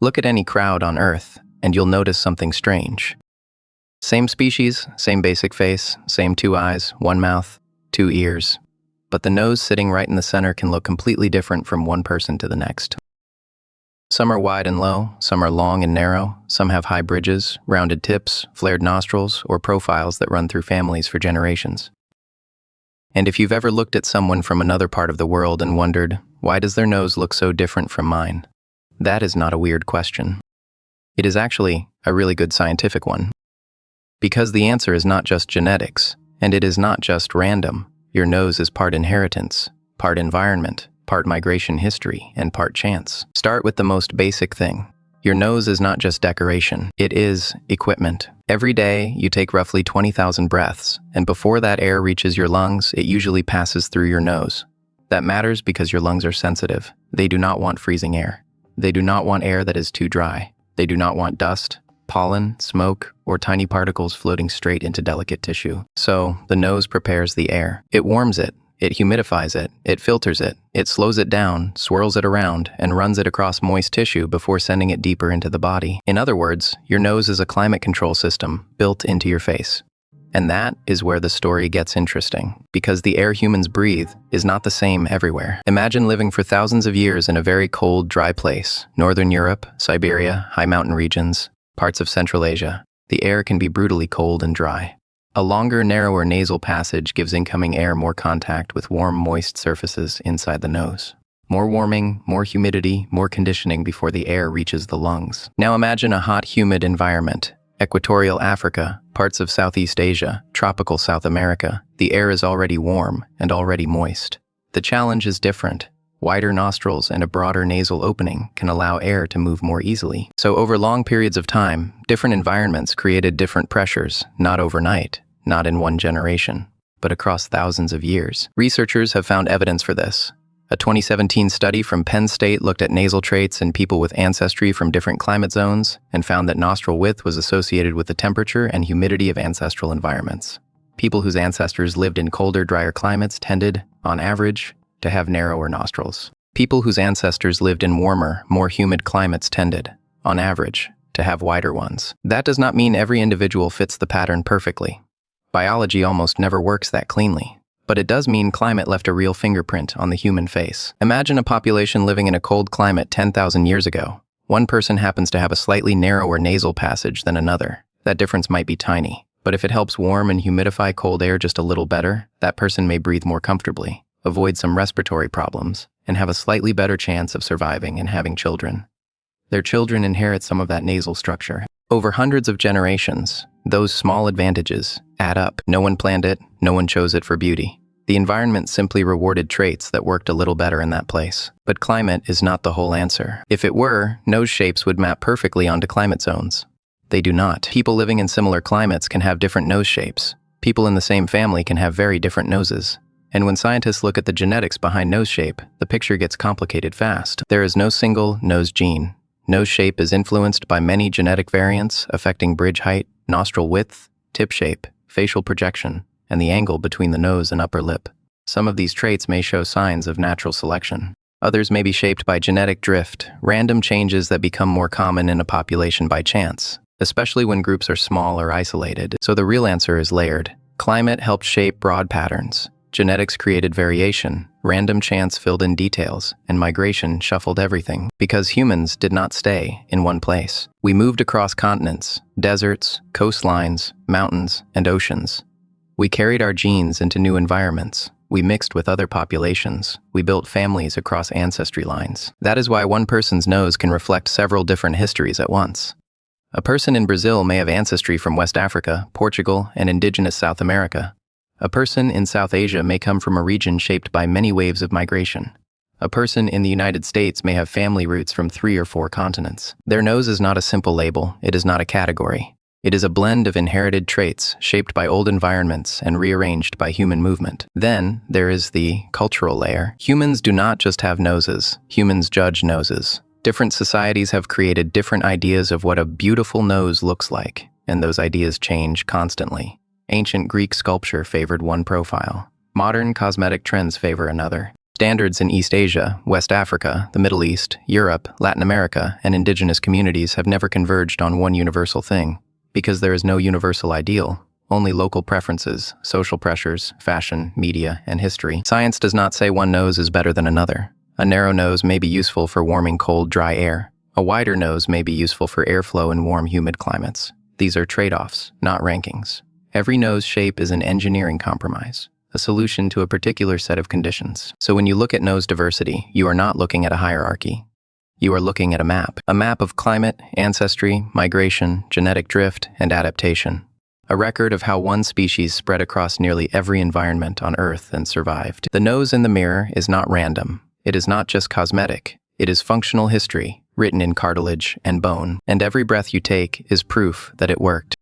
Look at any crowd on Earth, and you'll notice something strange. Same species, same basic face, same 2 eyes, 1 mouth, 2 ears. But the nose sitting right in the center can look completely different from one person to the next. Some are wide and low, some are long and narrow, some have high bridges, rounded tips, flared nostrils, or profiles that run through families for generations. And if you've ever looked at someone from another part of the world and wondered, why does their nose look so different from mine? That is not a weird question. It is actually a really good scientific one. Because the answer is not just genetics, and it is not just random. Your nose is part inheritance, part environment, part migration history, and part chance. Start with the most basic thing. Your nose is not just decoration, it is equipment. Every day, you take roughly 20,000 breaths, and before that air reaches your lungs, it usually passes through your nose. That matters because your lungs are sensitive. They do not want freezing air. They do not want air that is too dry. They do not want dust, pollen, smoke, or tiny particles floating straight into delicate tissue. So, the nose prepares the air. It warms it. It humidifies it, it filters it, it slows it down, swirls it around, and runs it across moist tissue before sending it deeper into the body. In other words, your nose is a climate control system built into your face. And that is where the story gets interesting, because the air humans breathe is not the same everywhere. Imagine living for thousands of years in a very cold, dry place, Northern Europe, Siberia, high mountain regions, parts of Central Asia. The air can be brutally cold and dry. A longer, narrower nasal passage gives incoming air more contact with warm, moist surfaces inside the nose. More warming, more humidity, more conditioning before the air reaches the lungs. Now imagine a hot, humid environment. Equatorial Africa, parts of Southeast Asia, tropical South America. The air is already warm and already moist. The challenge is different. Wider nostrils and a broader nasal opening can allow air to move more easily. So over long periods of time, different environments created different pressures, not overnight, not in one generation, but across thousands of years. Researchers have found evidence for this. A 2017 study from Penn State looked at nasal traits in people with ancestry from different climate zones and found that nostril width was associated with the temperature and humidity of ancestral environments. People whose ancestors lived in colder, drier climates tended, on average, to have narrower nostrils. People whose ancestors lived in warmer, more humid climates tended, on average, to have wider ones. That does not mean every individual fits the pattern perfectly. Biology almost never works that cleanly. But it does mean climate left a real fingerprint on the human face. Imagine a population living in a cold climate 10,000 years ago. One person happens to have a slightly narrower nasal passage than another. That difference might be tiny. But if it helps warm and humidify cold air just a little better, that person may breathe more comfortably, avoid some respiratory problems, and have a slightly better chance of surviving and having children. Their children inherit some of that nasal structure. Over hundreds of generations, those small advantages add up. No one planned it, no one chose it for beauty. The environment simply rewarded traits that worked a little better in that place. But climate is not the whole answer. If it were, nose shapes would map perfectly onto climate zones. They do not. People living in similar climates can have different nose shapes. People in the same family can have very different noses. And when scientists look at the genetics behind nose shape, the picture gets complicated fast. There is no single nose gene. Nose shape is influenced by many genetic variants affecting bridge height, nostril width, tip shape, facial projection, and the angle between the nose and upper lip. Some of these traits may show signs of natural selection. Others may be shaped by genetic drift, random changes that become more common in a population by chance, especially when groups are small or isolated. So the real answer is layered. Climate helped shape broad patterns. Genetics created variation, random chance filled in details, and migration shuffled everything. Because humans did not stay in one place. We moved across continents, deserts, coastlines, mountains, and oceans. We carried our genes into new environments. We mixed with other populations. We built families across ancestry lines. That is why one person's nose can reflect several different histories at once. A person in Brazil may have ancestry from West Africa, Portugal, and indigenous South America. A person in South Asia may come from a region shaped by many waves of migration. A person in the United States may have family roots from 3 or 4 continents. Their nose is not a simple label, it is not a category. It is a blend of inherited traits shaped by old environments and rearranged by human movement. Then, there is the cultural layer. Humans do not just have noses, humans judge noses. Different societies have created different ideas of what a beautiful nose looks like, and those ideas change constantly. Ancient Greek sculpture favored one profile. Modern cosmetic trends favor another. Standards in East Asia, West Africa, the Middle East, Europe, Latin America, and indigenous communities have never converged on one universal thing, because there is no universal ideal, only local preferences, social pressures, fashion, media, and history. Science does not say one nose is better than another. A narrow nose may be useful for warming cold, dry air. A wider nose may be useful for airflow in warm, humid climates. These are trade-offs, not rankings. Every nose shape is an engineering compromise, a solution to a particular set of conditions. So when you look at nose diversity, you are not looking at a hierarchy. You are looking at a map of climate, ancestry, migration, genetic drift, and adaptation. A record of how one species spread across nearly every environment on Earth and survived. The nose in the mirror is not random. It is not just cosmetic. It is functional history, written in cartilage and bone, and every breath you take is proof that it worked.